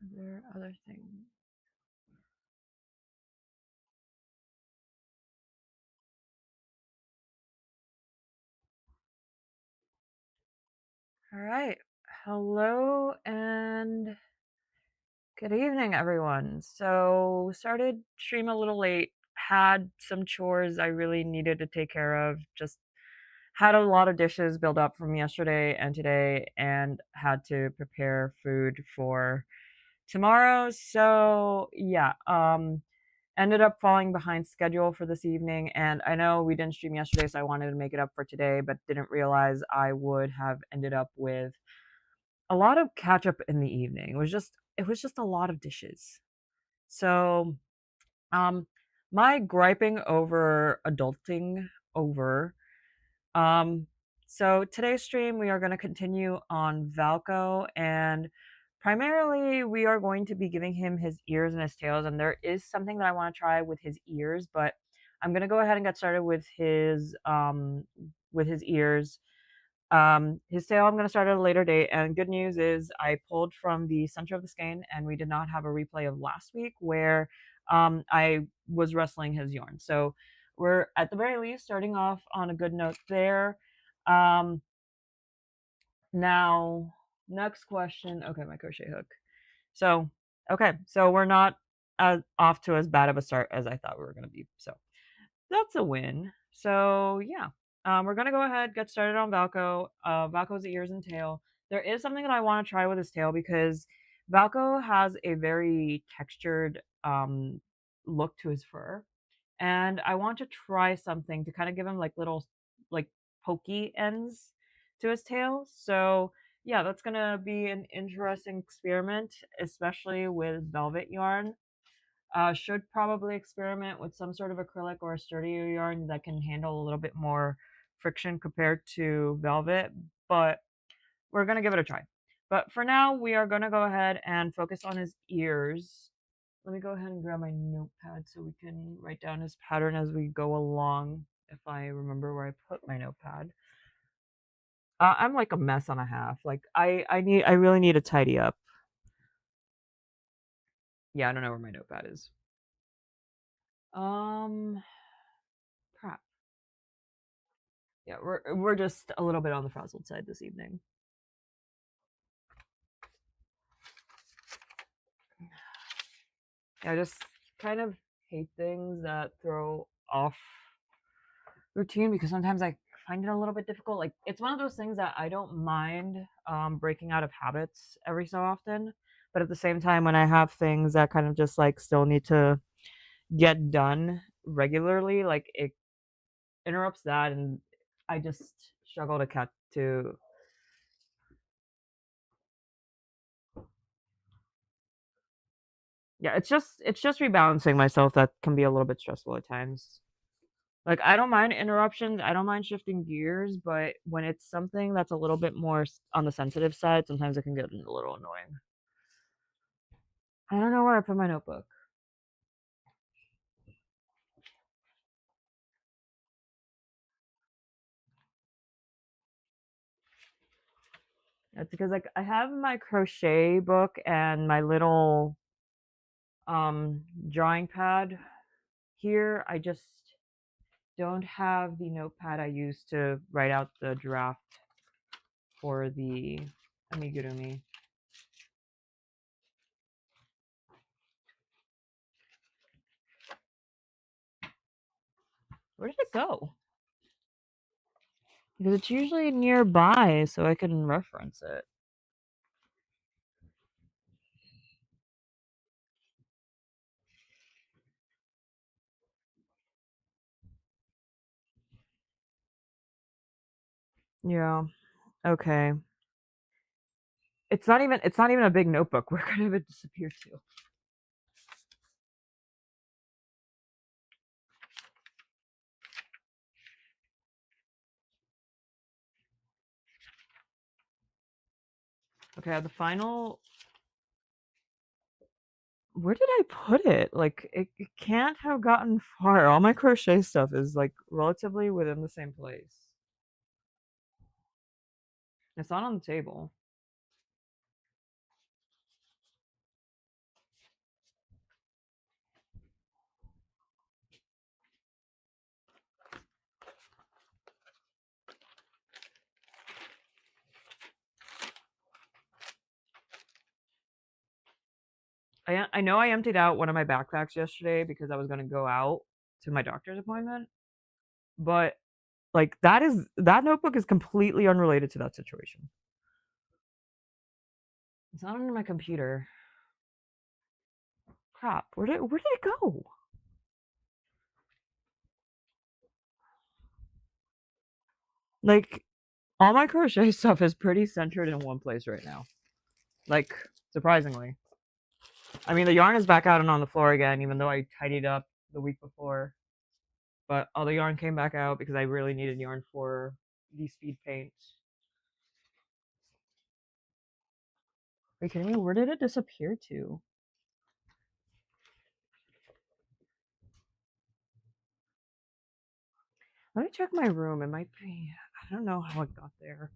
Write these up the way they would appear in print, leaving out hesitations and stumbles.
Are there other things? All right. Hello and good evening, everyone. So, started stream a little late, had some chores I really needed to take care of, just had a lot of dishes build up from yesterday and today, and had to prepare food for tomorrow. So, yeah, ended up falling behind schedule for this evening, and I know we didn't stream yesterday, so I wanted to make it up for today, but didn't realize I would have ended up with a lot of catch up in the evening. It was just a lot of dishes. So, um, my griping over adulting over. Um, so today's stream we are going to continue on Valko, and primarily we are going to be giving him his ears and his tails, and there is something that I want to try with his ears, but I'm going to go ahead and get started with his ears. His sale I'm going to start at a later date, and good news is I pulled from the center of the skein, and we did not have a replay of last week where I was wrestling his yarn. So we're at the very least starting off on a good note there. Um, Now, next question. Okay, my crochet hook. So, okay, so we're not off to as bad of a start as I thought we were going to be. So that's a win. So yeah, we're gonna go ahead get started on Valko. Valko's ears and tail. There is something that I want to try with his tail because Valko has a very textured look to his fur, and I want to try something to kind of give him like little like pokey ends to his tail. So yeah, that's gonna be an interesting experiment, especially with velvet yarn. Should probably experiment with some sort of acrylic or a sturdier yarn that can handle a little bit more friction compared to velvet, but we're going to give it a try. But for now, we are going to go ahead and focus on his ears. Let me go ahead and grab my notepad so we can write down his pattern as we go along, if I remember where I put my notepad. I'm like a mess and a half. Like I really need to tidy up. Yeah, I don't know where my notepad is. Um Crap. Yeah, we're just a little bit on the frazzled side this evening. I just kind of hate things that throw off routine because sometimes I find it a little bit difficult. Like it's one of those things that I don't mind breaking out of habits every so often, but at the same time when I have things that kind of just like still need to get done regularly, like it interrupts that, and I just struggle to cut to. Yeah, it's just rebalancing myself that can be a little bit stressful at times. Like I don't mind interruptions, I don't mind shifting gears, but when it's something that's a little bit more on the sensitive side, sometimes it can get a little annoying. I don't know where I put my notebook. That's because like I have my crochet book and my little drawing pad here. I just don't have the notepad I used to write out the draft for the amigurumi. Where did it go? Because it's usually nearby so I can reference it. Yeah. Okay. It's not even a big notebook. Where could have it disappeared to? Okay, the final. Where did I put it? Like it can't have gotten far. All my crochet stuff is like relatively within the same place. It's not on the table. I know I emptied out one of my backpacks yesterday because I was gonna go out to my doctor's appointment, but, like, that notebook is completely unrelated to that situation. It's not under my computer. Crap, where did it go? Like, all my crochet stuff is pretty centered in one place right now. Like, surprisingly. I mean, the yarn is back out and on the floor again, even though I tidied up the week before. But all the yarn came back out because I really needed yarn for the speed paints. Are you kidding me? Where did it disappear to? Let me check my room. It might be. I don't know how it got there.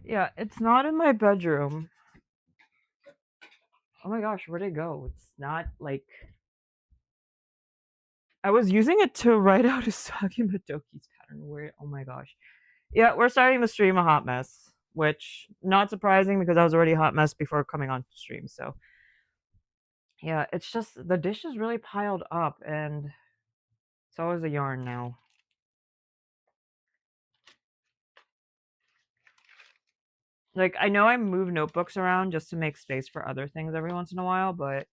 Yeah, it's not in my bedroom. Oh my gosh, where'd it go? It's not like. I was using it to write out a Sagi Madoki's pattern. Where? Oh my gosh. Yeah, we're starting the stream a hot mess, which not surprising because I was already a hot mess before coming on stream. So yeah, it's just the dish is really piled up, and so is the yarn now. Like, I know I move notebooks around just to make space for other things every once in a while, but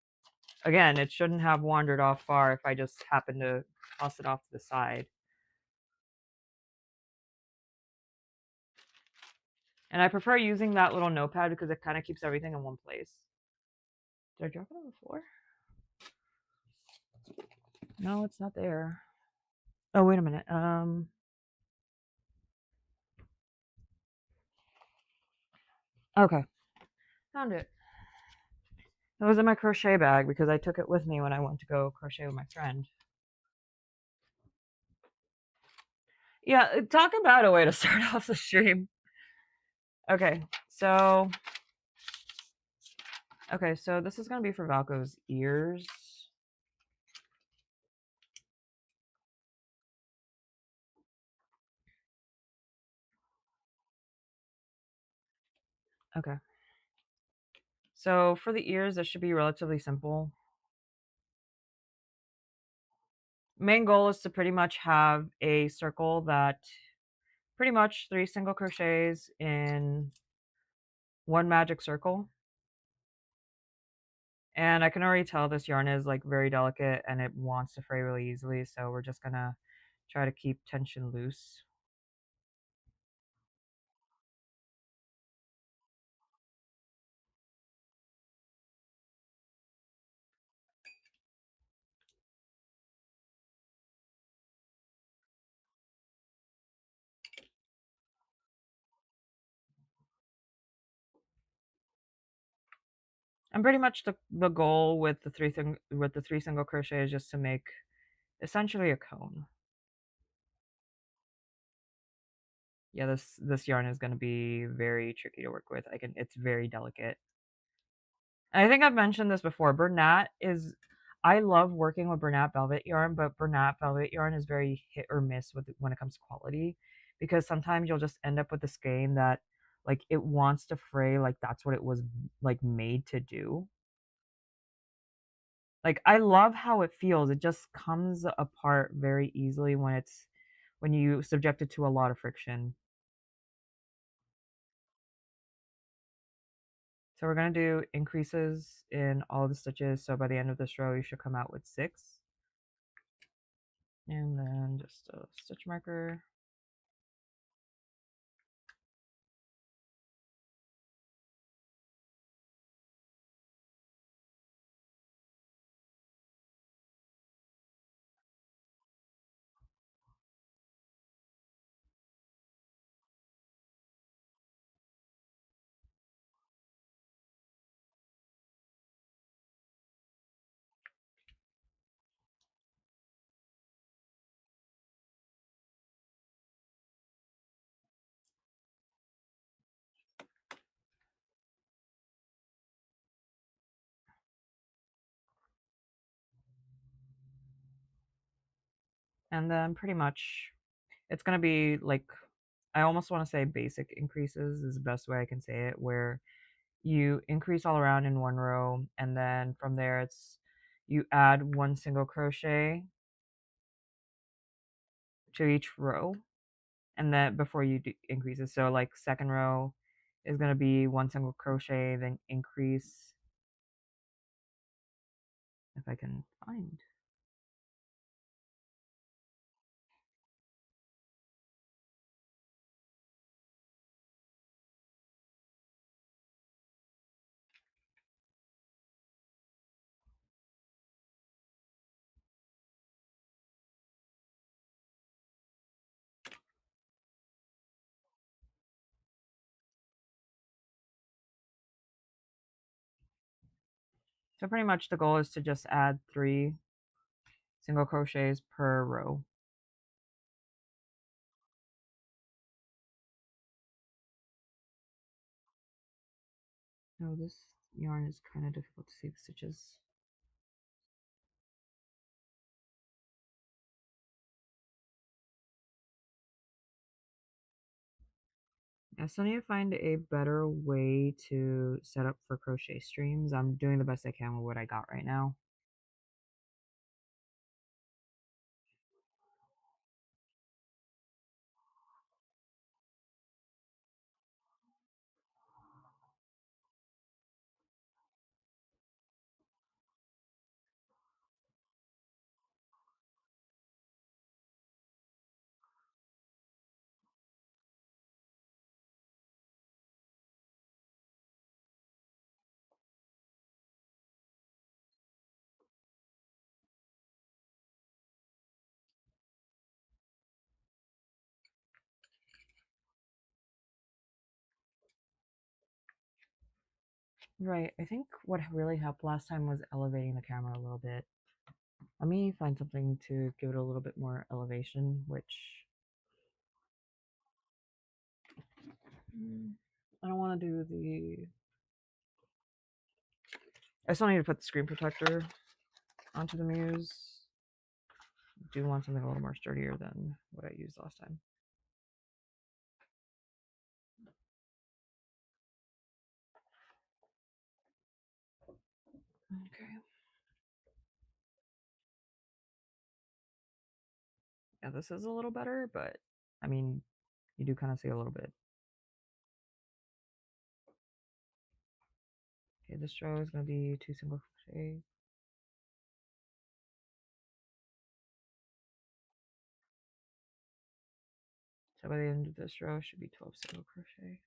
again, it shouldn't have wandered off far if I just happen to toss it off to the side. And I prefer using that little notepad because it kind of keeps everything in one place. Did I drop it on the floor? No, it's not there. Oh, wait a minute. Okay. Found it. It was in my crochet bag because I took it with me when I went to go crochet with my friend. Yeah, talk about a way to start off the stream. Okay, so this is gonna be for Valko's ears. Okay. So for the ears, this should be relatively simple. Main goal is to pretty much have a circle that pretty much 3 single crochets in one magic circle. And I can already tell this yarn is like very delicate and it wants to fray really easily, so we're just gonna try to keep tension loose. And pretty much the goal with the three single crochet is just to make essentially a cone. Yeah, this yarn is going to be very tricky to work with. It's very delicate. And I think I've mentioned this before. I love working with Bernat velvet yarn, but Bernat velvet yarn is very hit or miss when it comes to quality, because sometimes you'll just end up with a skein that like it wants to fray like that's what it was like made to do. Like, I love how it feels. It just comes apart very easily when you subject it to a lot of friction. So we're gonna do increases in all the stitches. So by the end of this row, you should come out with 6. And then just a stitch marker. And then pretty much it's going to be like, I almost want to say basic increases is the best way I can say it, where you increase all around in one row, and then from there it's you add one single crochet to each row, and then before you do increases. So like second row is going to be one single crochet, then increase, if I can find. So pretty much the goal is to just add 3 single crochets per row. Oh, this yarn is kind of difficult to see the stitches. I still need to find a better way to set up for crochet streams. I'm doing the best I can with what I got right now. Right, I think what really helped last time was elevating the camera a little bit. Let me find something to give it a little bit more elevation, which I don't want to do the... I still need to put the screen protector onto the Muse. I do want something a little more sturdier than what I used last time. Okay. Yeah, this is a little better, but I mean, you do kind of see a little bit. Okay, this row is going to be 2 single crochet. So by the end of this row, it should be 12 single crochet.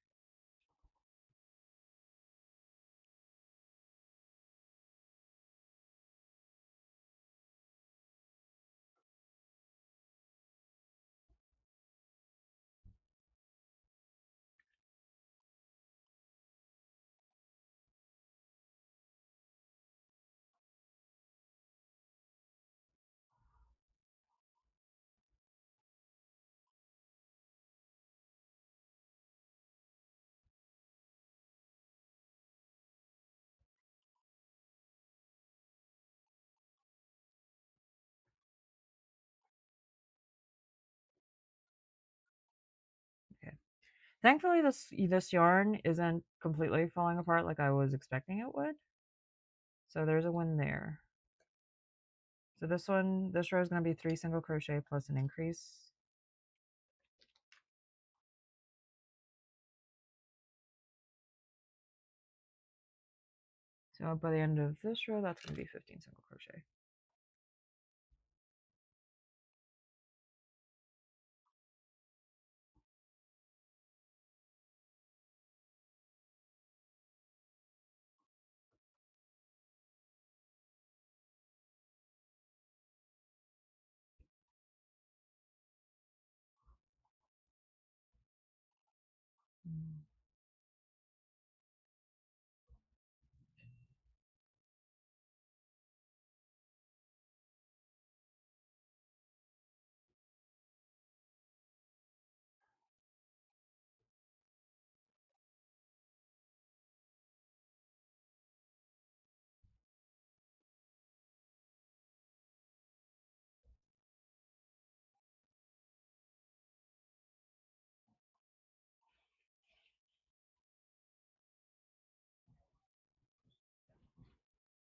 Okay. Thankfully, this yarn isn't completely falling apart like I was expecting it would. So there's a win there. So this row is going to be 3 single crochet plus an increase. So by the end of this row, that's going to be 15 single crochet. Mm.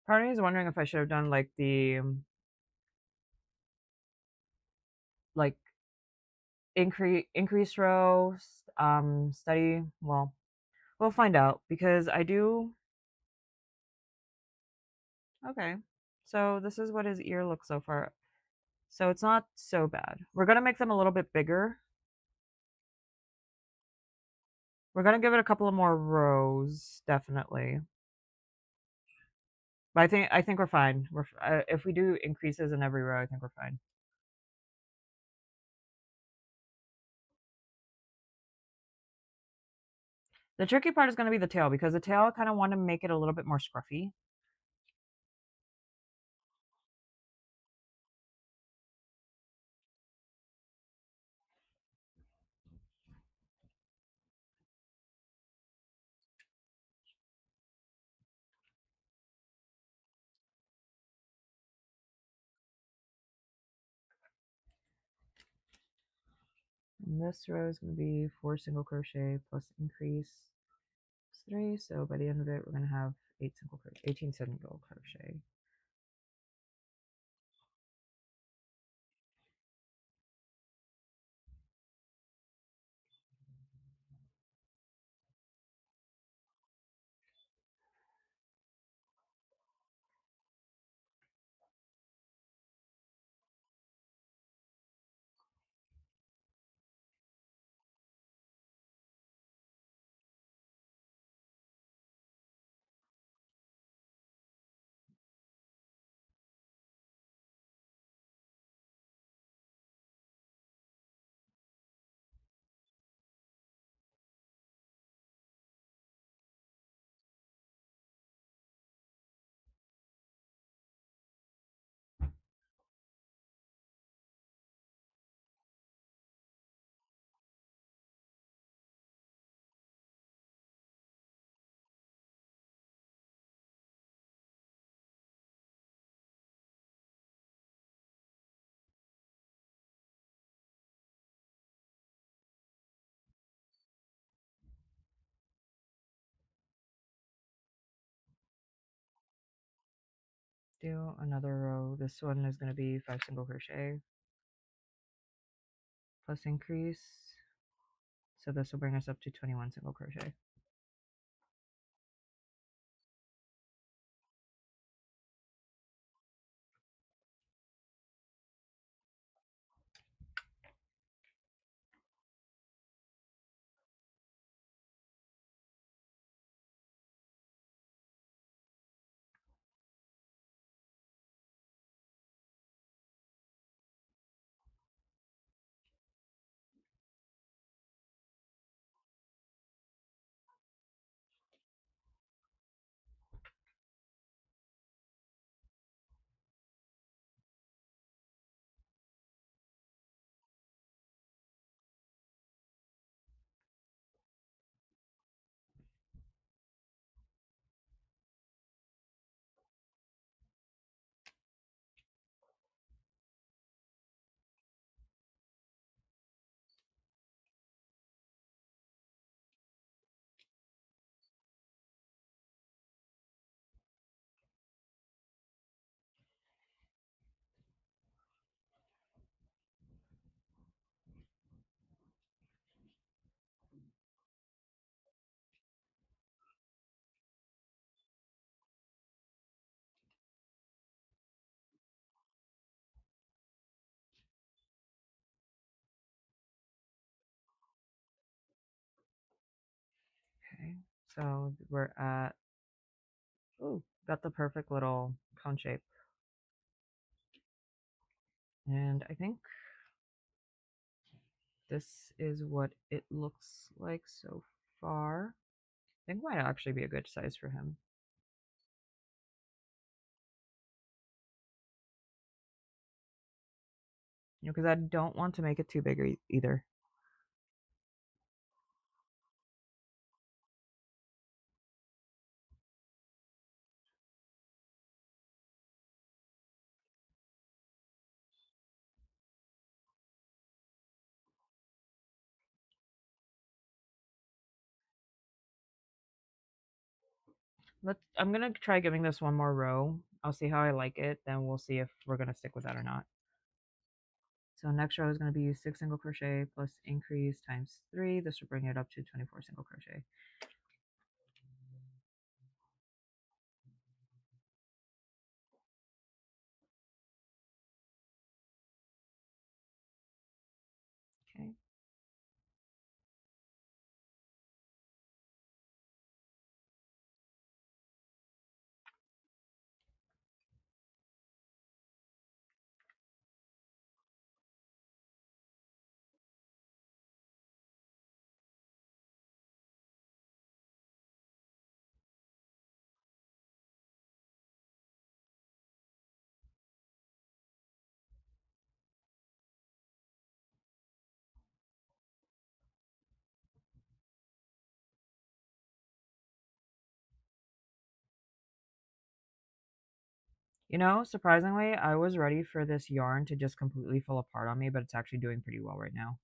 Part of me is wondering if I should have done like the like increase row, study. Well, we'll find out because I do. Okay, so this is what his ear looks so far. So it's not so bad. We're gonna make them a little bit bigger. We're gonna give it a couple of more rows, definitely. But I think we're fine. If we do increases in every row, I think we're fine. The tricky part is going to be the tail because the tail I kind of want to make it a little bit more scruffy. And this row is going to be 4 single crochet plus increase 3. So by the end of it, we're going to have 18 single crochet. Do another row. This one is going to be 5 single crochet plus increase. So this will bring us up to 21 single crochet. Okay, so we're at, ooh, got the perfect little cone shape. And I think this is what it looks like so far. I think might actually be a good size for him. You know, because I don't want to make it too big either. I'm gonna try giving this one more row. I'll see how I like it, then we'll see if we're gonna stick with that or not. So next row is gonna be 6 single crochet plus increase times 3. This will bring it up to 24 single crochet. Okay. You know, surprisingly, I was ready for this yarn to just completely fall apart on me, but it's actually doing pretty well right now.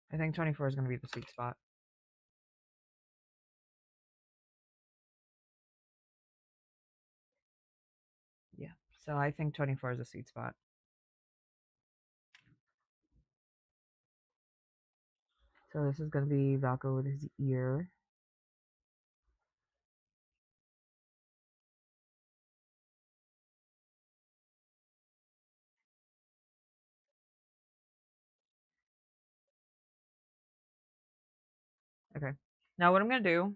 I think 24 is going to be the sweet spot. Yeah, so I think 24 is a sweet spot. So this is going to be Valko with his ear. Okay, now what I'm going to do,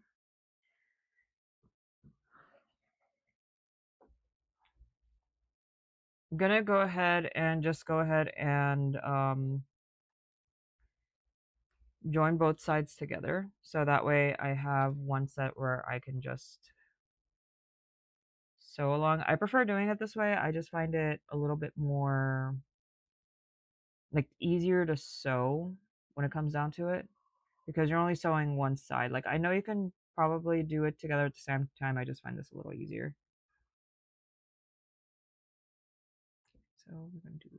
I'm going to go ahead and join both sides together. So that way I have one set where I can just sew along. I prefer doing it this way. I just find it a little bit more like easier to sew when it comes down to it because you're only sewing one side. Like I know you can probably do it together at the same time. I just find this a little easier. So we're going to do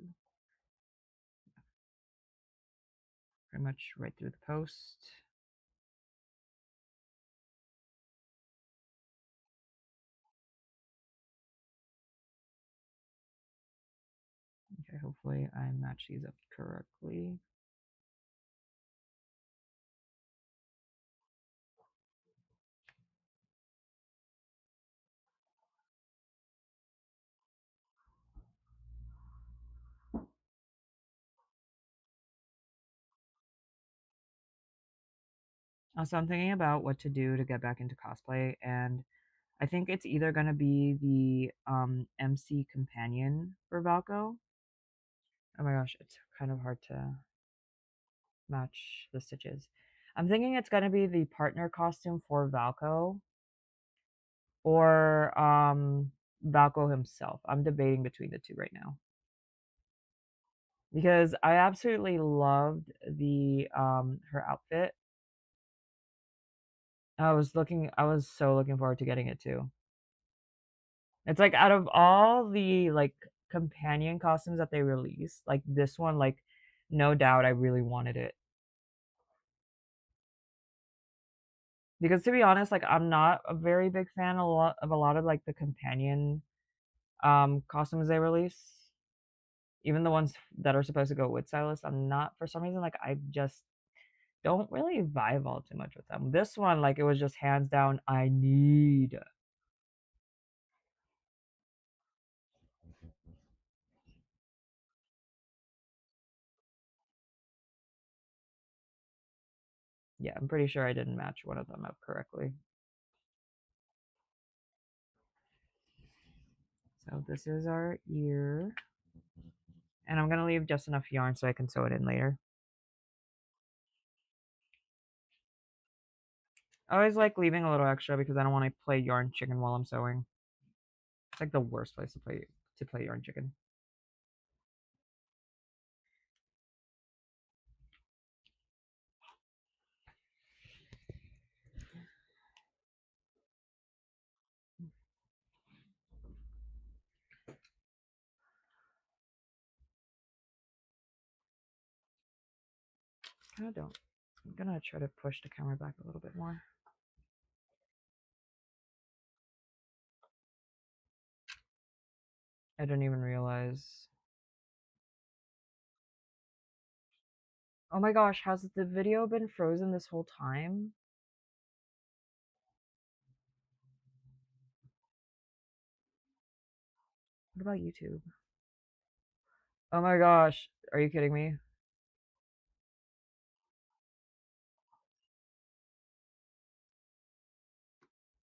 pretty much right through the post. Okay, hopefully I match these up correctly. So I'm thinking about what to do to get back into cosplay, and I think it's either going to be the MC companion for Valko. Oh my gosh, it's kind of hard to match the stitches. I'm thinking it's going to be the partner costume for Valko or Valko himself. I'm debating between the two right now. Because I absolutely loved the her outfit. I was so looking forward to getting it too. It's like out of all the like companion costumes that they released, like this one, like no doubt I really wanted it. Because to be honest, like I'm not a very big fan of a lot of like the companion costumes they release. Even the ones that are supposed to go with stylists, I'm not for some reason like I just don't really vibe all too much with them. This one, like it was just hands down, I need. Yeah, I'm pretty sure I didn't match one of them up correctly. So this is our ear. And I'm going to leave just enough yarn so I can sew it in later. I always like leaving a little extra because I don't want to play yarn chicken while I'm sewing. It's like the worst place to play yarn chicken. I don't. I'm gonna try to push the camera back a little bit more. I didn't even realize. Oh my gosh, has the video been frozen this whole time? What about YouTube? Oh my gosh, are you kidding me?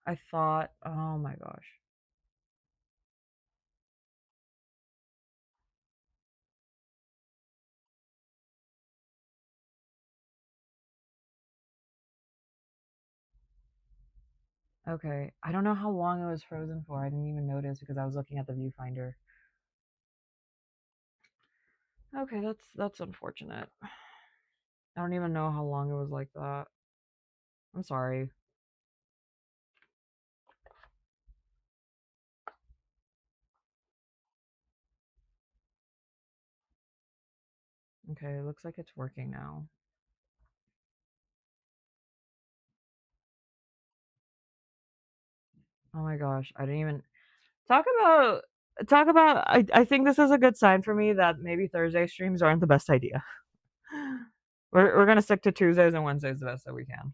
I thought, oh my gosh. Okay, I don't know how long it was frozen for. I didn't even notice because I was looking at the viewfinder. Okay, that's unfortunate. I don't even know how long it was like that. I'm sorry. Okay, it looks like it's working now. Oh my gosh, I didn't even talk about I think this is a good sign for me that maybe Thursday streams aren't the best idea. We're gonna stick to Tuesdays and Wednesdays the best that we can.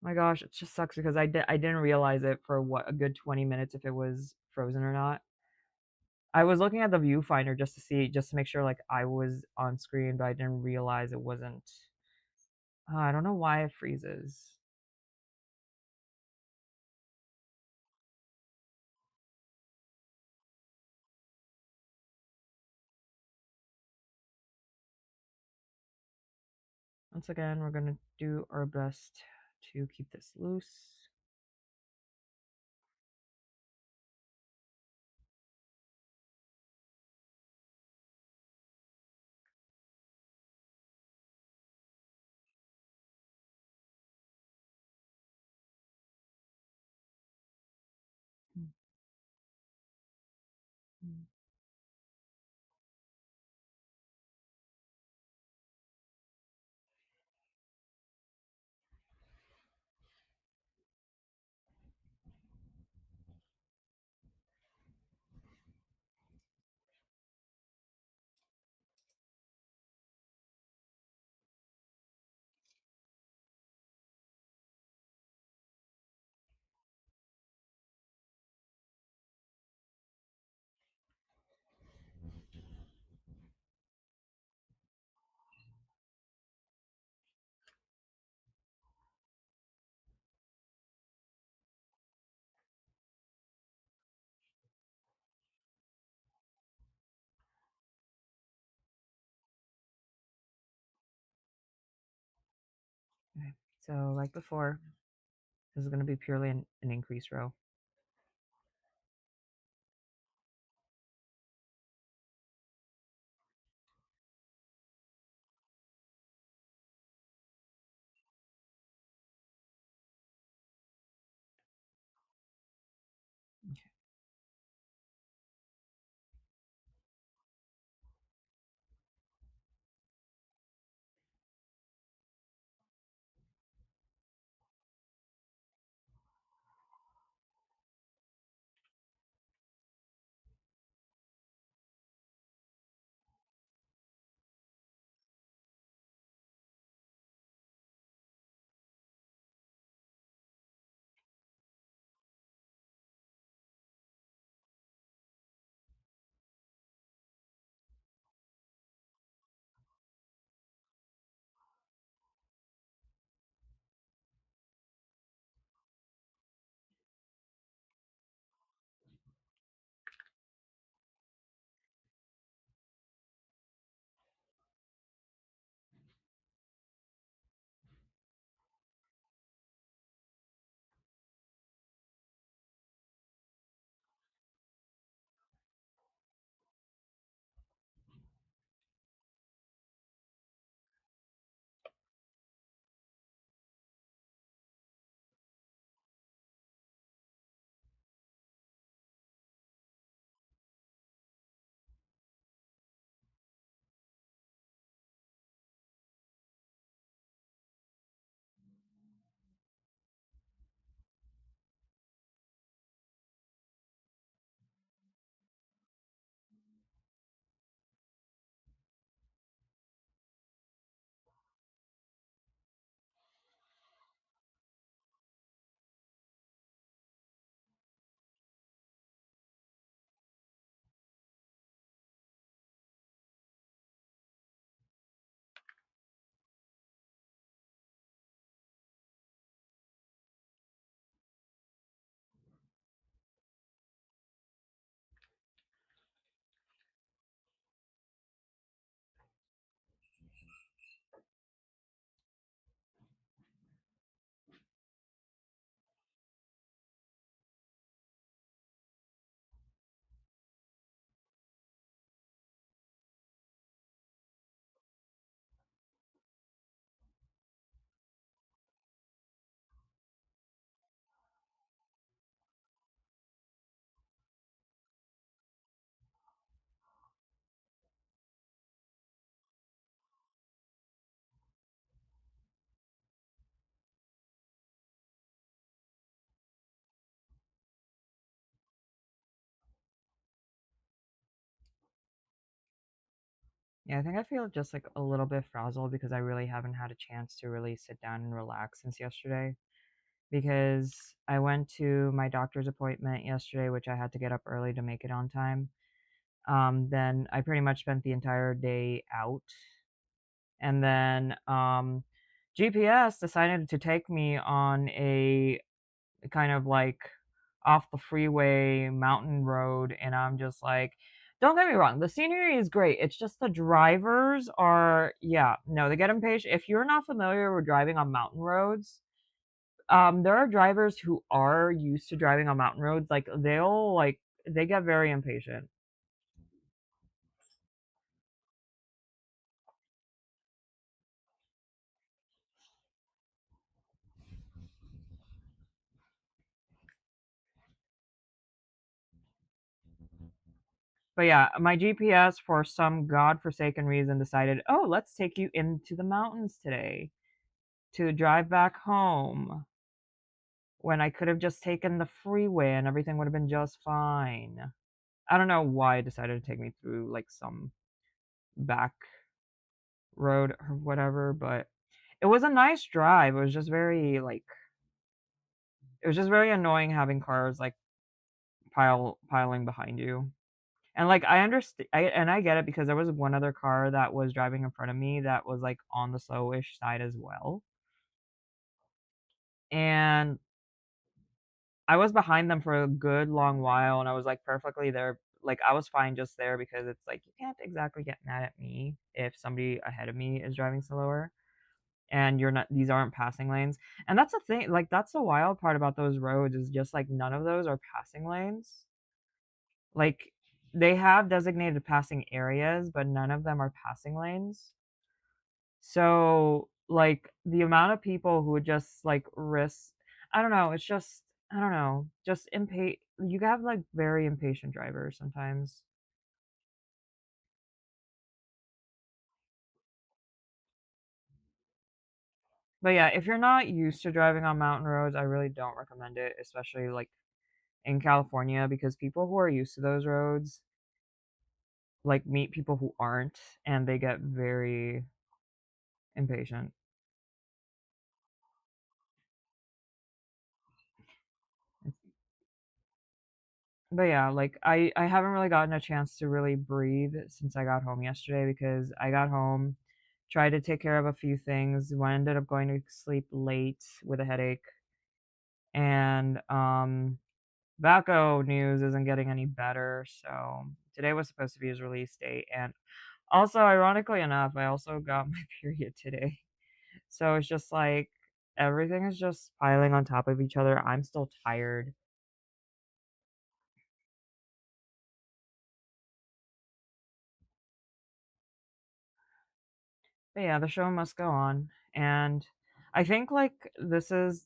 My gosh, it just sucks because I didn't realize it for what a good 20 minutes if it was frozen or not. I was looking at the viewfinder just to see just to make sure like I was on screen, but I didn't realize it wasn't. I don't know why it freezes. Once again, we're gonna do our best to keep this loose. Mm, mm. Okay, so like before, this is gonna be purely an increase row. Okay. Yeah, I think I feel just like a little bit frazzled because I really haven't had a chance to really sit down and relax since yesterday. Because I went to my doctor's appointment yesterday, which I had to get up early to make it on time. Then I pretty much spent the entire day out. And then GPS decided to take me on a kind of like off the freeway mountain road. And I'm just like, don't get me wrong, the scenery is great. It's just the drivers are, yeah, no, they get impatient. If you're not familiar with driving on mountain roads, there are drivers who are used to driving on mountain roads, like, they get very impatient. But yeah, my GPS for some godforsaken reason decided, "Oh, let's take you into the mountains today to drive back home," when I could have just taken the freeway and everything would have been just fine. I don't know why it decided to take me through, like, some back road or whatever, but it was a nice drive. It was just very, like, it was just very annoying having cars, like, piling behind you. And, like, I get it because there was one other car that was driving in front of me that was, like, on the slowish side as well, and I was behind them for a good long while, and I was, like, perfectly there, like, I was fine just there because it's, like, you can't exactly get mad at me if somebody ahead of me is driving slower, and you're not these aren't passing lanes, and that's the thing, like, that's the wild part about those roads is just, like, none of those are passing lanes. Like, they have designated passing areas, but none of them are passing lanes. So, like, the amount of people who would just, like, risk I don't know, it's just I don't know, just you have, like, very impatient drivers sometimes. But yeah, if you're not used to driving on mountain roads, I really don't recommend it, especially, like, in California because people who are used to those roads, like, meet people who aren't, and they get very impatient. But yeah, like I haven't really gotten a chance to really breathe since I got home yesterday because I got home, tried to take care of a few things, ended up going to sleep late with a headache, and Valko news isn't getting any better. So today was supposed to be his release date, and also ironically enough, I also got my period today. So it's just like everything is just piling on top of each other. I'm still tired. But yeah, the show must go on, and I think, like, this is,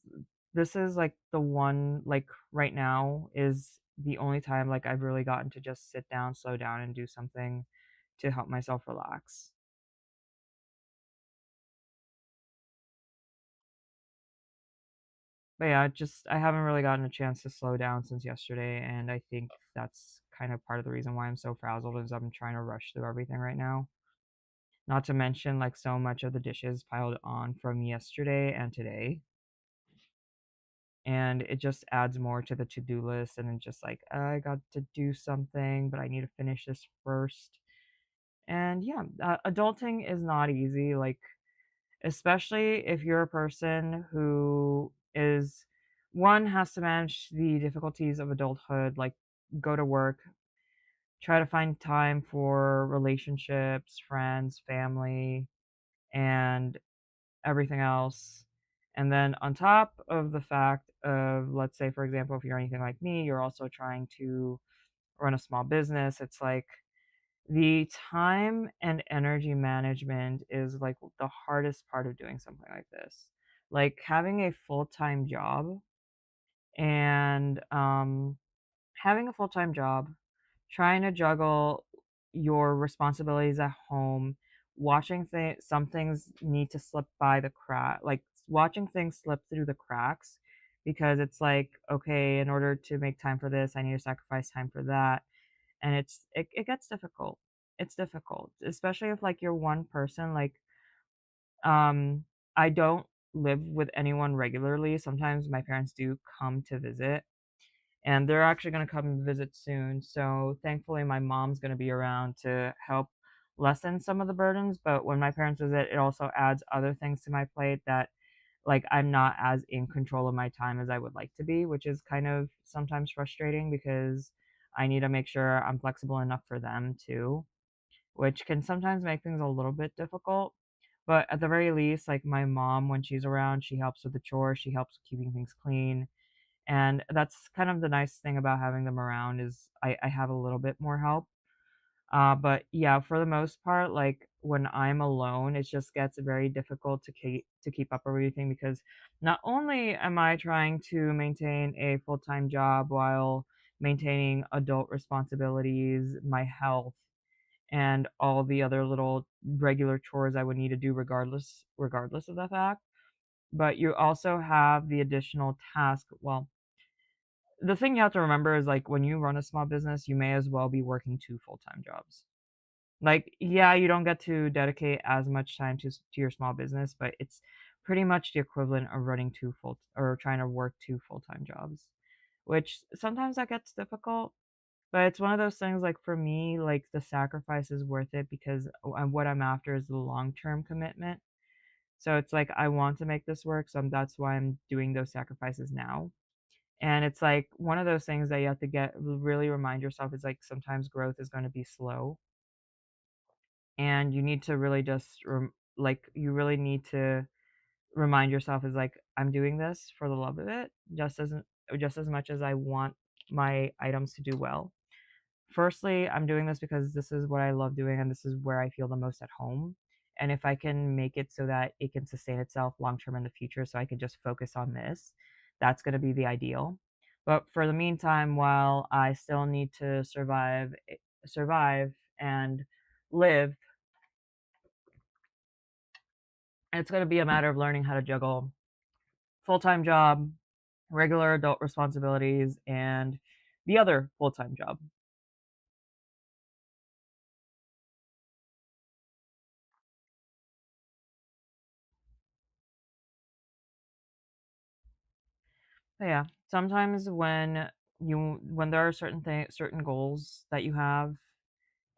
like, the one like, right now is the only time, like, I've really gotten to just sit down, slow down, and do something to help myself relax. But yeah, just I haven't really gotten a chance to slow down since yesterday, and I think that's kind of part of the reason why I'm so frazzled is I'm trying to rush through everything right now. Not to mention, like, so much of the dishes piled on from yesterday and today. And it just adds more to the to-do list and it's just like I got to do something but I need to finish this first. And yeah, adulting is not easy, like, especially if you're a person who is one has to manage the difficulties of adulthood, like go to work, try to find time for relationships, friends, family, and everything else. And then on top of the fact of, let's say, for example, if you're anything like me, you're also trying to run a small business. It's like the time and energy management is like the hardest part of doing something like this. Like having a full-time job and having a full-time job, trying to juggle your responsibilities at home, watching some things need to slip by the crack, like watching things slip through the cracks because it's like, okay, in order to make time for this, I need to sacrifice time for that. And it gets difficult. it's difficult, especially if like you're one person. Like, um, I don't live with anyone regularly. Sometimes my parents do come to visit, and they're actually going to come and visit soon. So thankfully, my mom's going to be around to help lessen some of the burdens. But when my parents visit, it also adds other things to my plate that, like, I'm not as in control of my time as I would like to be, which is kind of sometimes frustrating because I need to make sure I'm flexible enough for them too, which can sometimes make things a little bit difficult. But at the very least, like my mom, when she's around, she helps with the chores, she helps with keeping things clean, and that's kind of the nice thing about having them around is I have a little bit more help. But yeah, for the most part, like when I'm alone, it just gets very difficult to keep up everything because not only am I trying to maintain a full-time job while maintaining adult responsibilities, my health, and all the other little regular chores I would need to do regardless of the fact, but you also have the additional task. Well, the thing you have to remember is like when you run a small business, you may as well be working two full-time jobs. Like, yeah, you don't get to dedicate as much time to your small business, but it's pretty much the equivalent of running two full or trying to work two full-time jobs, which sometimes that gets difficult. But it's one of those things, like for me, like the sacrifice is worth it because what I'm after is the long-term commitment. So it's like I want to make this work, so that's why I'm doing those sacrifices now. And it's like one of those things that you have to get really remind yourself is like sometimes growth is going to be slow, and you need to really just like you really need to remind yourself is like I'm doing this for the love of it, just as much as I want my items to do well. Firstly, I'm doing this because this is what I love doing and this is where I feel the most at home. And if I can make it so that it can sustain itself long term in the future, so I can just focus on this, that's going to be the ideal. But for the meantime, while I still need to survive and live, it's going to be a matter of learning how to juggle full-time job, regular adult responsibilities, and the other full-time job. But yeah, sometimes when there are certain goals that you have,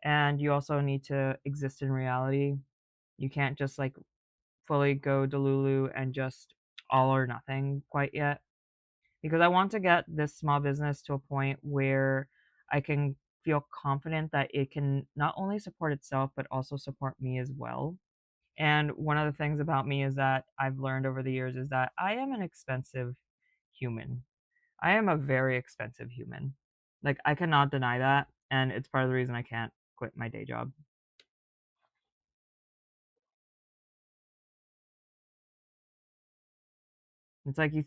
and you also need to exist in reality, you can't just like fully go Delulu and just all or nothing quite yet. Because I want to get this small business to a point where I can feel confident that it can not only support itself but also support me as well. And one of the things about me is that I've learned over the years is that I am an expensive human. I am a very expensive human. Like, I cannot deny that, and it's part of the reason I can't quit my day job. It's like you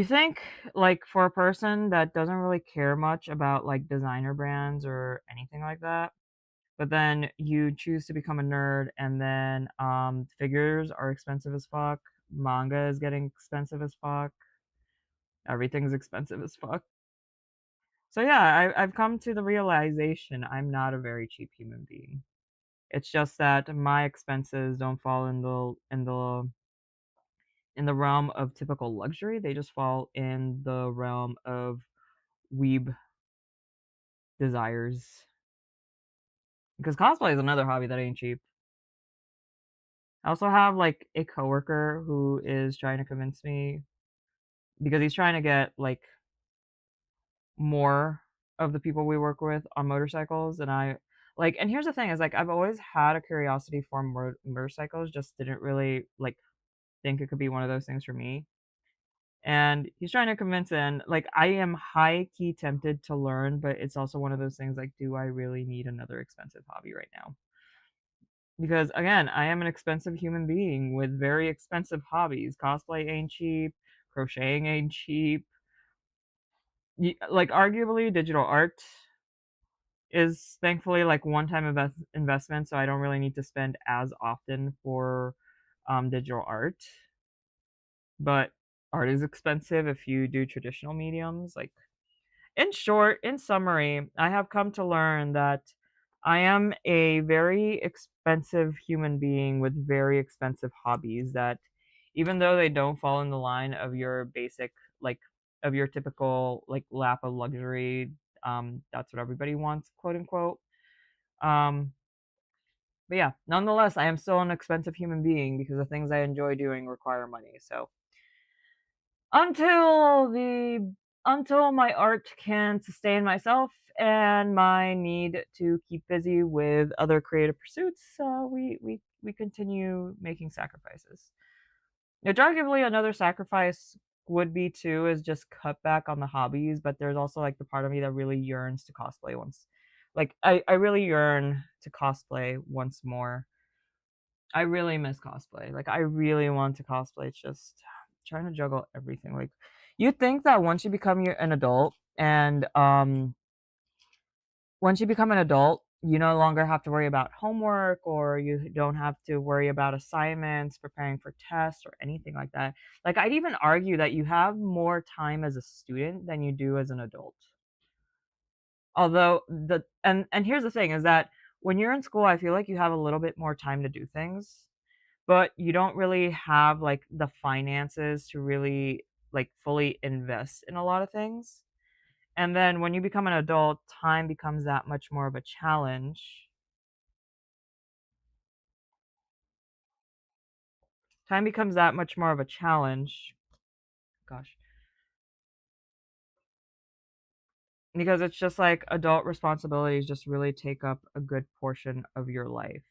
think like for a person that doesn't really care much about like designer brands or anything like that, but then you choose to become a nerd and then figures are expensive as fuck, manga is getting expensive as fuck, everything's expensive as fuck. So yeah, I've come to the realization I'm not a very cheap human being. It's just that my expenses don't fall in the realm of typical luxury. They just fall in the realm of weeb desires. Because cosplay is another hobby that ain't cheap. I also have like a coworker who is trying to convince me because he's trying to get like more of the people we work with on motorcycles, and I like and here's the thing is like I've always had a curiosity for motorcycles, just didn't really like think it could be one of those things for me. And he's trying to convince, and like I am high key tempted to learn, but it's also one of those things like, do I really need another expensive hobby right now? Because again, I am an expensive human being with very expensive hobbies. Cosplay ain't cheap, crocheting ain't cheap. Like arguably digital art is thankfully like one-time investment, so I don't really need to spend as often for digital art. But art is expensive if you do traditional mediums. Like In short, in summary, I have come to learn that I am a very expensive human being with very expensive hobbies that even though they don't fall in the line of your basic, like, of your typical, like, lap of luxury, that's what everybody wants, quote unquote. Um, but yeah, nonetheless, I am still an expensive human being because the things I enjoy doing require money. So until the until my art can sustain myself and my need to keep busy with other creative pursuits, we continue making sacrifices. Objectively, another sacrifice would be too is just cut back on the hobbies, but there's also like the part of me that really yearns to cosplay once. Like I really yearn to cosplay once more. I really miss cosplay. Like I really want to cosplay. It's just trying to juggle everything. Like you think that an adult and once you become an adult, you no longer have to worry about homework or you don't have to worry about assignments, preparing for tests or anything like that. Like I'd even argue that you have more time as a student than you do as an adult. Although and here's the thing is that when you're in school, I feel like you have a little bit more time to do things, but you don't really have like the finances to really like fully invest in a lot of things. And then when you become an adult, time becomes that much more of a challenge. Time becomes that much more of a challenge. Gosh. Because it's just like adult responsibilities just really take up a good portion of your life.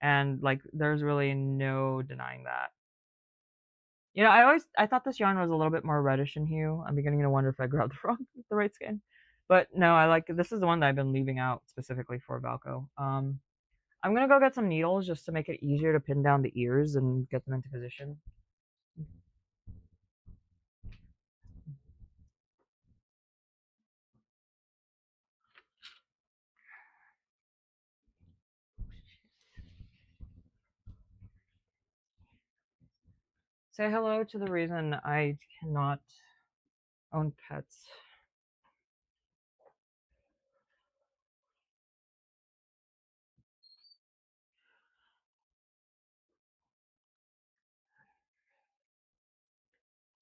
And like there's really no denying that. You know, I thought this yarn was a little bit more reddish in hue. I'm beginning to wonder if I grabbed the right skin. But no, I like this is the one that I've been leaving out specifically for Valko. I'm gonna go get some needles just to make it easier to pin down the ears and get them into position. Say hello to the reason I cannot own pets.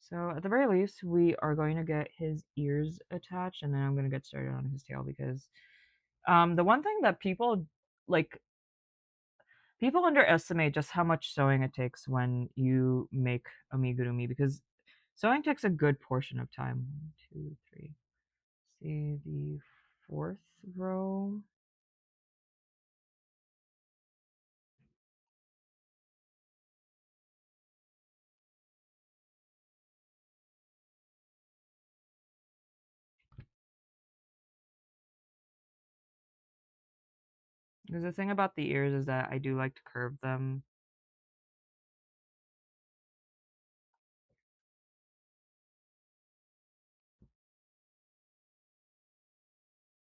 So at the very least, we are going to get his ears attached, and then I'm going to get started on his tail because the one thing that like people underestimate just how much sewing it takes when you make amigurumi because sewing takes a good portion of time. 1, 2, 3. See the fourth row. Because the thing about the ears is that I do like to curve them.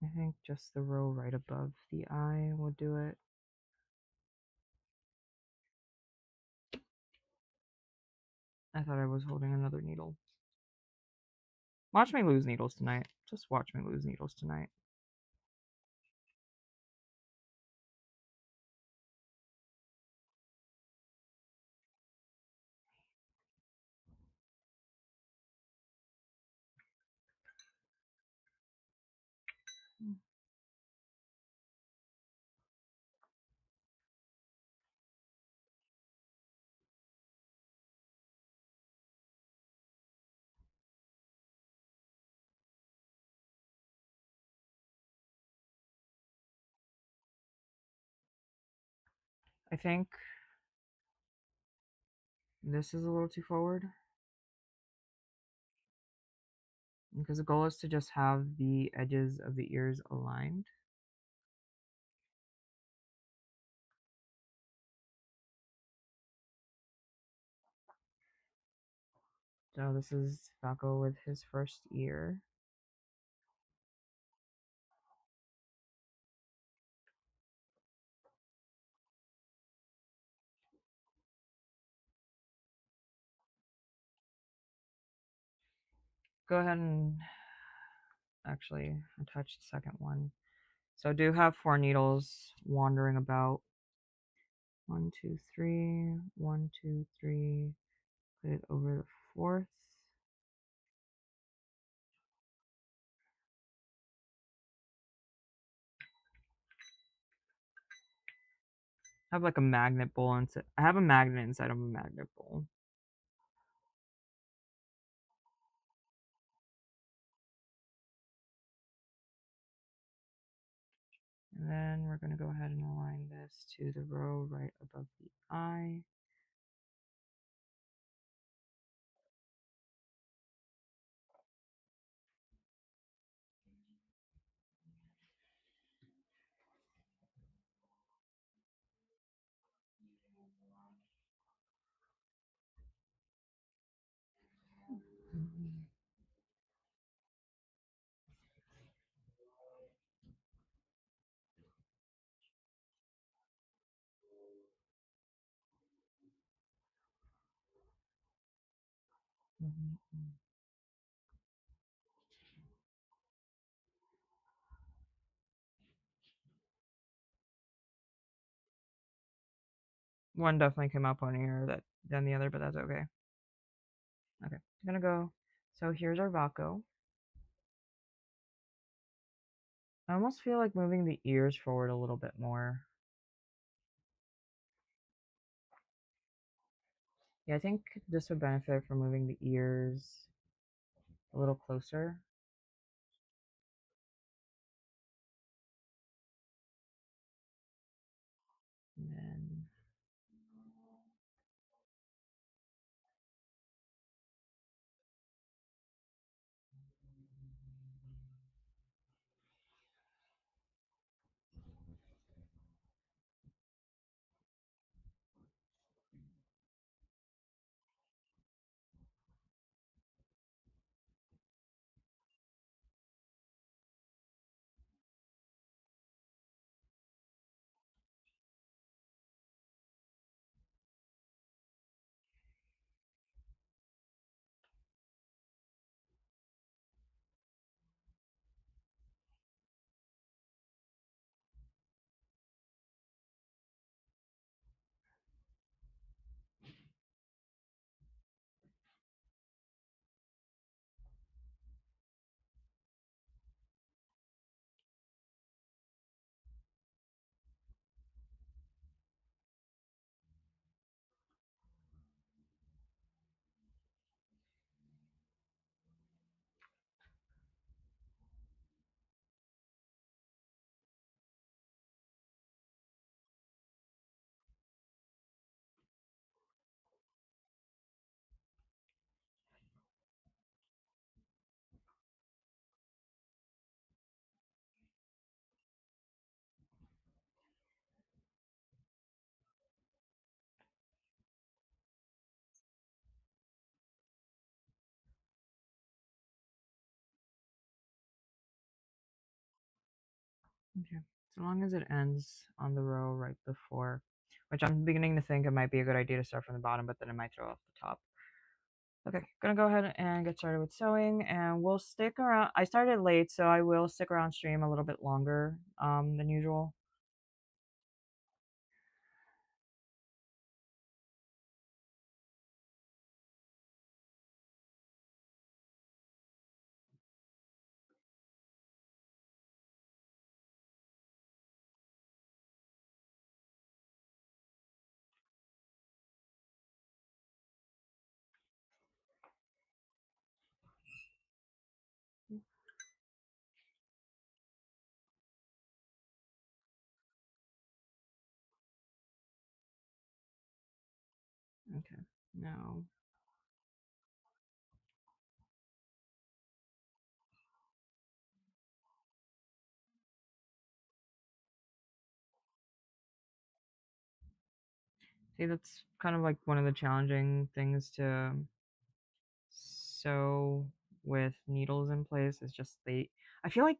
I think just the row right above the eye will do it. I thought I was holding another needle. Watch me lose needles tonight. Just watch me lose needles tonight. I think this is a little too forward. Because the goal is to just have the edges of the ears aligned. So this is Falco with his first ear. Go ahead and actually attach the second one. So I do have 4 needles wandering about. 1, 2, 3, 1, 2, 3. Put it over the 4th. I have like a magnet bowl inside. I have a magnet inside of a magnet bowl. And then we're going to go ahead and align this to the row right above the eye. One definitely came out ponier than the other, but that's okay. Okay, I'm gonna go. So here's our valko. I almost feel like moving the ears forward a little bit more. Yeah, I think this would benefit from moving the ears a little closer. And then okay, so long as it ends on the row right before, which I'm beginning to think it might be a good idea to start from the bottom, but then it might throw off the top. Okay, gonna go ahead and get started with sewing, and we'll stick around. I started late, so I will stick around stream a little bit longer than usual. Okay, now see, that's kind of like one of the challenging things to sew with needles in place is just I feel like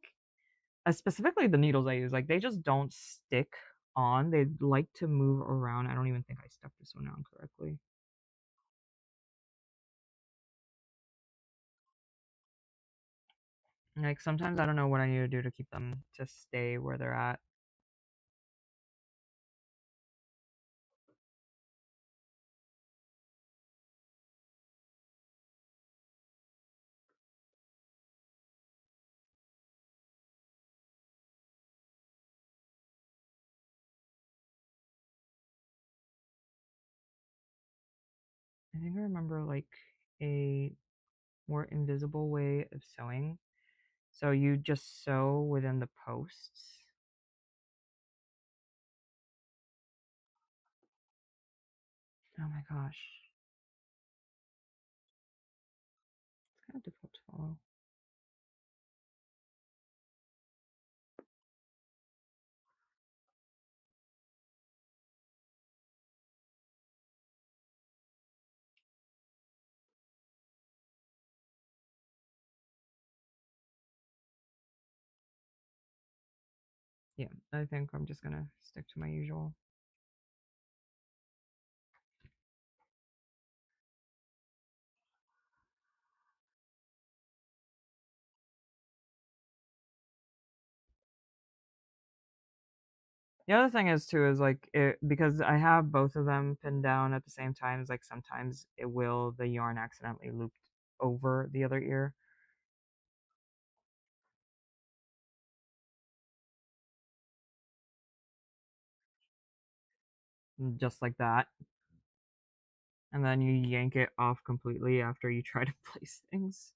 specifically the needles I use, like they just don't stick on. They like to move around. I don't even think I stuck this one on correctly. Like sometimes I don't know what I need to do to keep them to stay where they're at. I think I remember like a more invisible way of sewing. So you just sew within the posts. Oh my gosh. It's kind of difficult to follow. Yeah, I think I'm just gonna stick to my usual. The other thing is too is like it because I have both of them pinned down at the same time. Is like sometimes the yarn accidentally looped over the other ear. Just like that, and then you yank it off completely after you try to place things.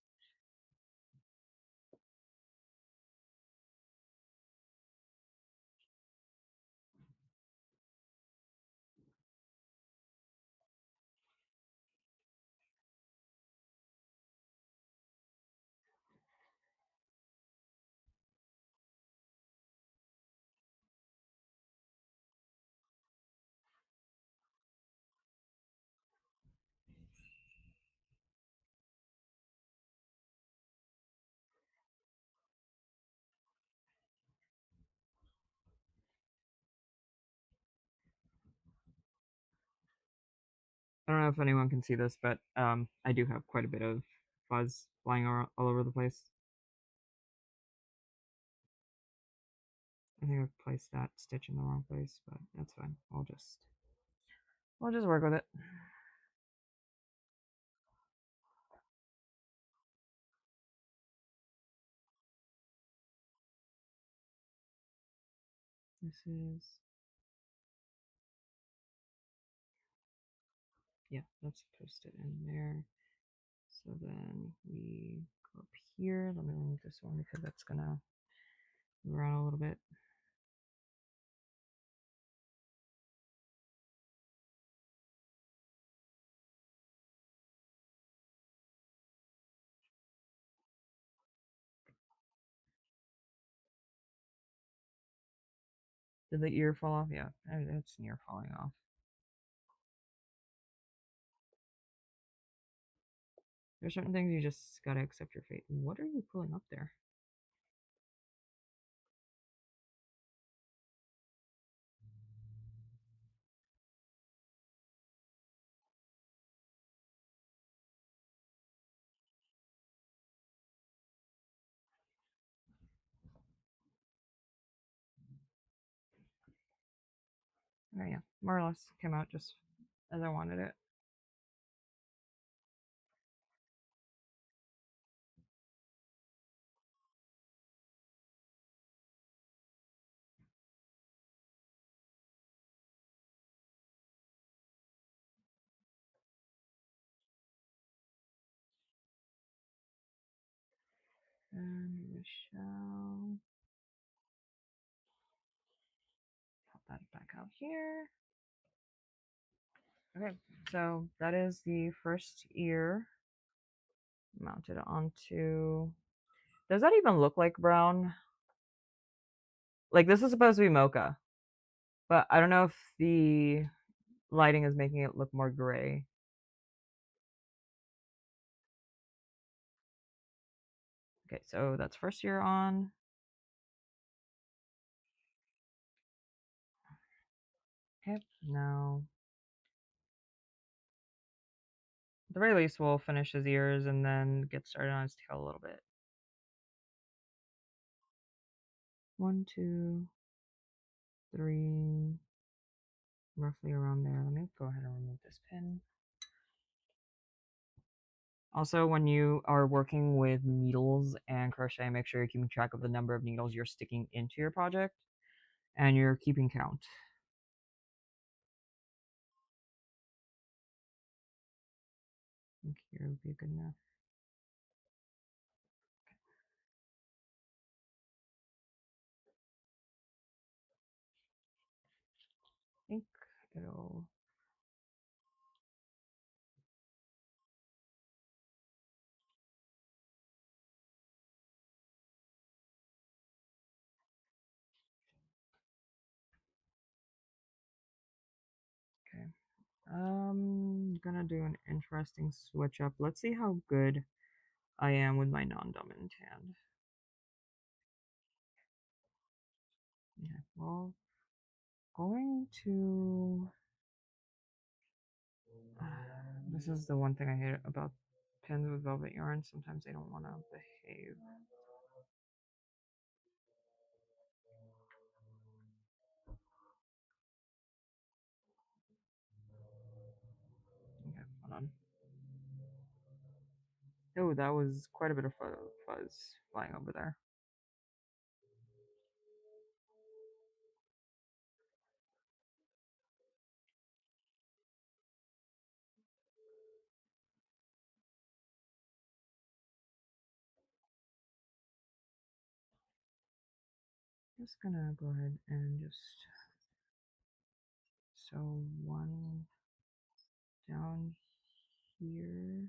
I don't know if anyone can see this, but I do have quite a bit of fuzz flying all over the place. I think I've placed that stitch in the wrong place, but that's fine. We'll just work with it. This is, yeah, let's post it in there. So then we go up here. Let me remove this one because that's gonna move around a little bit. Did the ear fall off? Yeah, it's near falling off. There's certain things you just gotta accept your fate. What are you pulling up there? Oh yeah, more or less came out just as I wanted it. And we shall pop that back out here. Okay, so that is the first ear mounted onto. Does that even look like brown? Like this is supposed to be mocha, but I don't know if the lighting is making it look more gray. Okay, so that's first ear on. Okay, now at the very least we'll finish his ears and then get started on his tail a little bit. 1, 2, 3, roughly around there. Let me go ahead and remove this pin. Also, when you are working with needles and crochet, make sure you're keeping track of the number of needles you're sticking into your project and you're keeping count. I think here would be good enough. I think it'll... Okay. Gonna do an interesting switch up. Let's see how good I am with my non-dominant hand. Okay, well, going to... this is the one thing I hate about pins with velvet yarn. Sometimes they don't want to behave. Okay, hold on. Oh, that was quite a bit of fuzz flying over there. Just gonna go ahead and just sew one down here.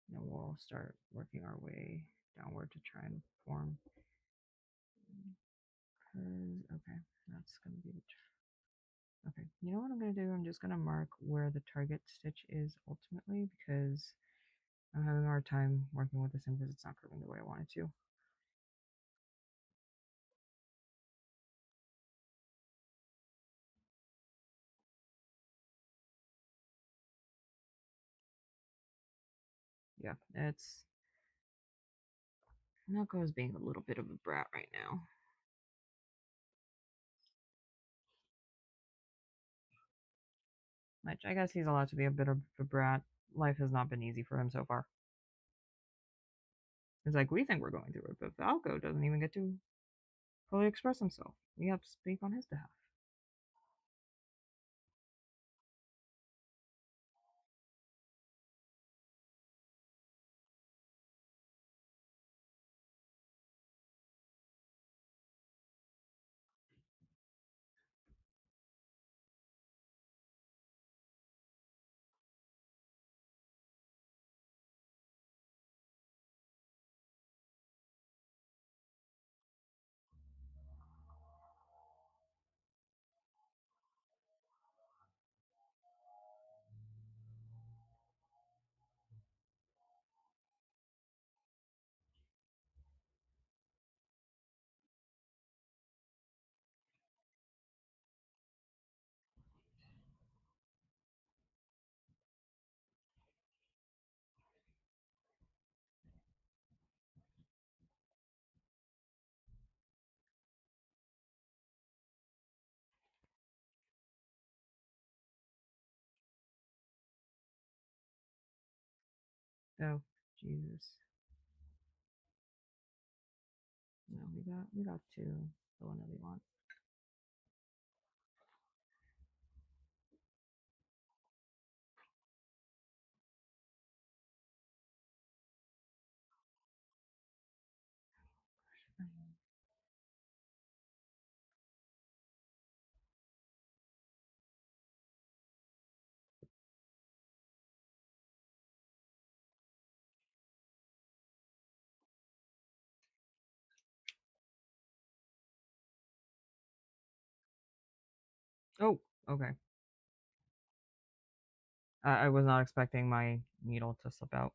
And we'll start working our way downward to try and form. Okay, that's gonna be the... okay, you know what I'm gonna do? I'm just gonna mark where the target stitch is ultimately because I'm having a hard time working with this in because it's not curving the way I want it to. Yeah, it's Nako is being a little bit of a brat right now. Which I guess he's allowed to be a bit of a brat. Life has not been easy for him so far. It's like we think we're going through it, but Valko doesn't even get to fully express himself. We have to speak on his behalf. Oh, Jesus. No, we got to the one that we want. Oh, okay. I was not expecting my needle to slip out.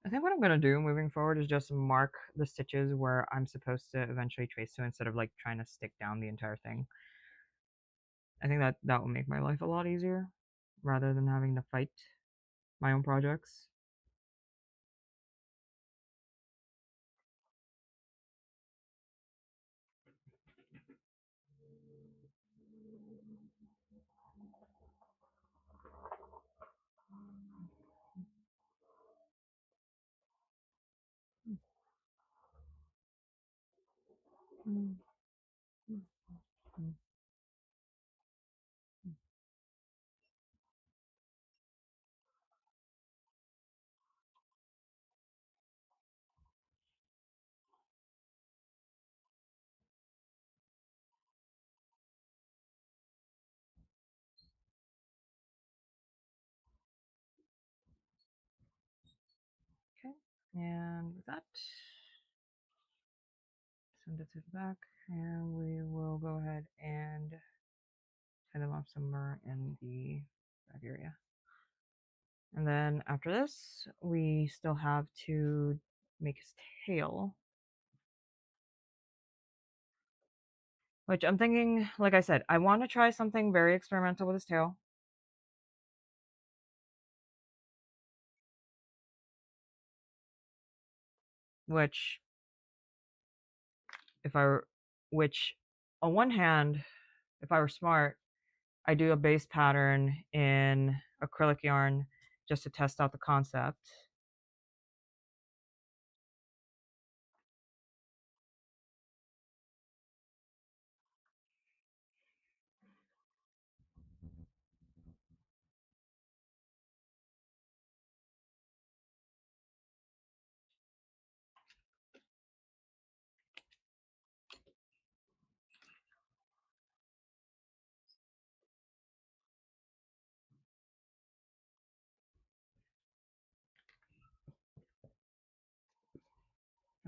I think what I'm gonna do moving forward is just mark the stitches where I'm supposed to eventually trace to instead of like trying to stick down the entire thing. I think that will make my life a lot easier rather than having to fight my own projects. Okay, and with that, send it to the back, and we will go ahead and tie them off somewhere in the back area. And then after this, we still have to make his tail. Which I'm thinking, like I said, I want to try something very experimental with his tail. Which, if I were, which on one hand, if I were smart, I do a base pattern in acrylic yarn just to test out the concept.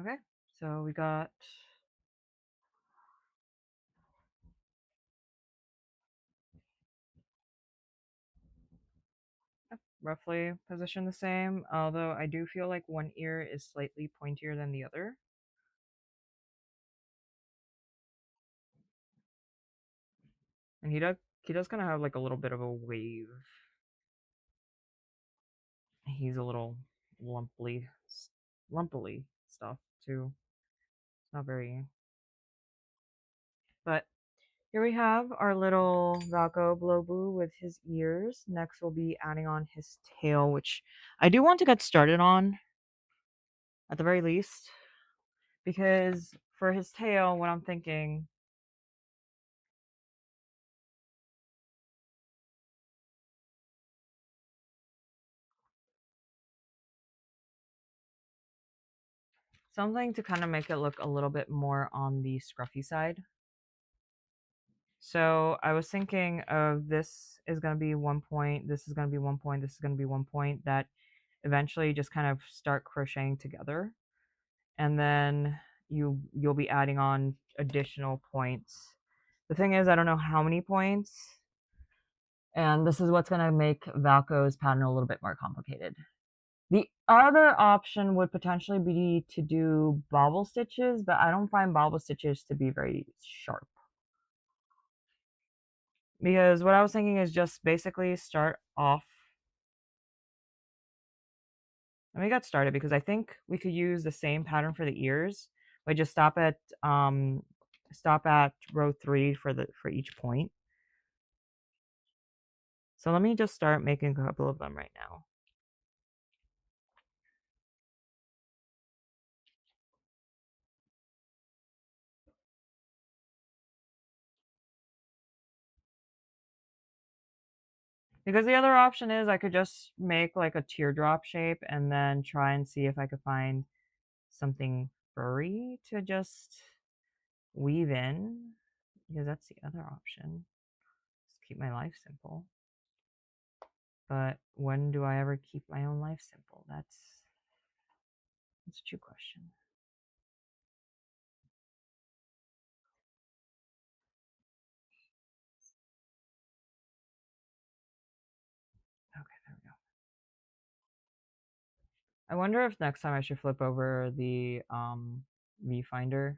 Okay, so we got roughly positioned the same, although I do feel like one ear is slightly pointier than the other. And he does kind of have like a little bit of a wave. He's a little lumpily stuff too. It's not very, but here we have our little Valko Blobbu with his ears. Next we'll be adding on his tail, which I do want to get started on at the very least, because for his tail, what I'm thinking, something to kind of make it look a little bit more on the scruffy side. So I was thinking of this is going to be 1 point, this is going to be 1 point, this is going to be 1 point, that eventually just kind of start crocheting together. And then you'll be adding on additional points. The thing is, I don't know how many points, and this is what's going to make Valko's pattern a little bit more complicated. The other option would potentially be to do bobble stitches, but I don't find bobble stitches to be very sharp. Because what I was thinking is just basically start off. Let me get started because I think we could use the same pattern for the ears. We just stop at row 3 for each point. So let me just start making a couple of them right now. Because the other option is I could just make like a teardrop shape and then try and see if I could find something furry to just weave in. Because that's the other option. Just keep my life simple. But when do I ever keep my own life simple? That's a true question. Okay, there we go. I wonder if next time I should flip over the viewfinder.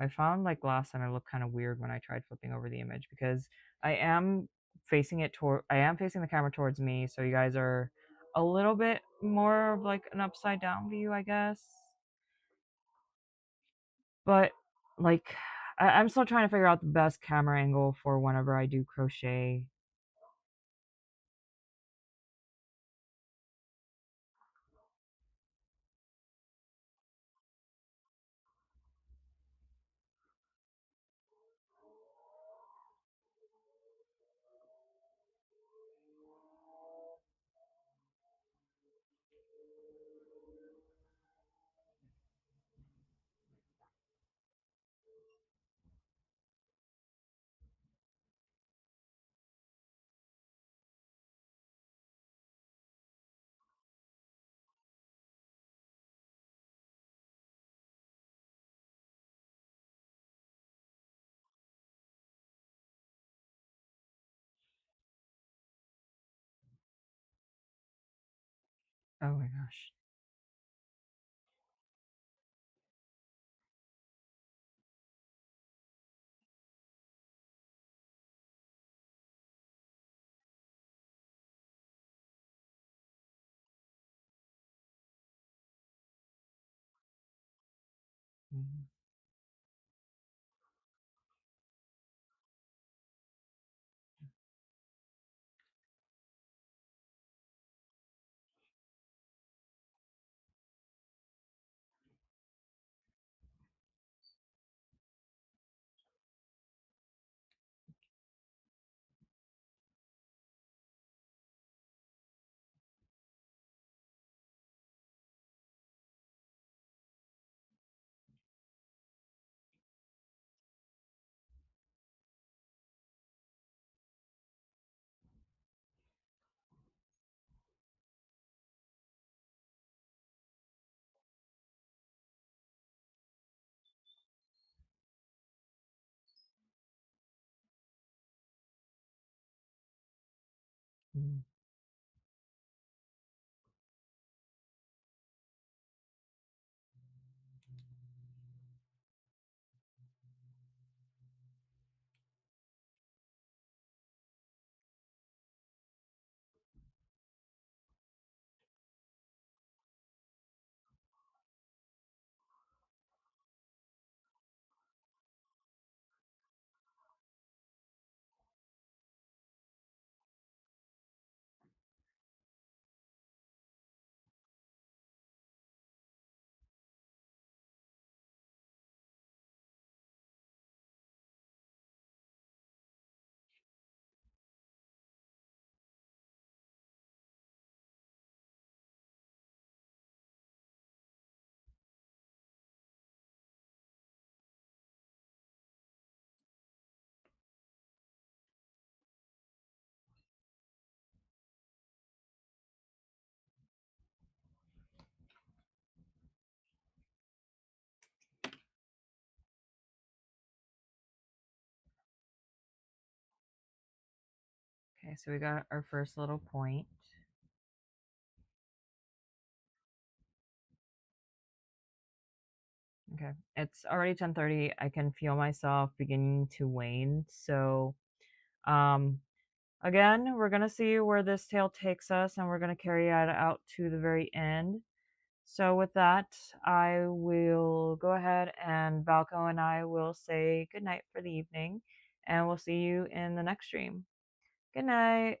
I found like last time I looked kind of weird when I tried flipping over the image because I am I am facing the camera towards me, so you guys are a little bit more of like an upside down view, I guess. But like I'm still trying to figure out the best camera angle for whenever I do crochet. Oh my gosh. Mhm. Mhm. Okay, so we got our first little point. Okay, it's already 10:30. I can feel myself beginning to wane. So, um, again, we're gonna see where this tail takes us, and we're gonna carry it out to the very end. So with that, I will go ahead and Valko and I will say good night for the evening, and we'll see you in the next stream. Good night.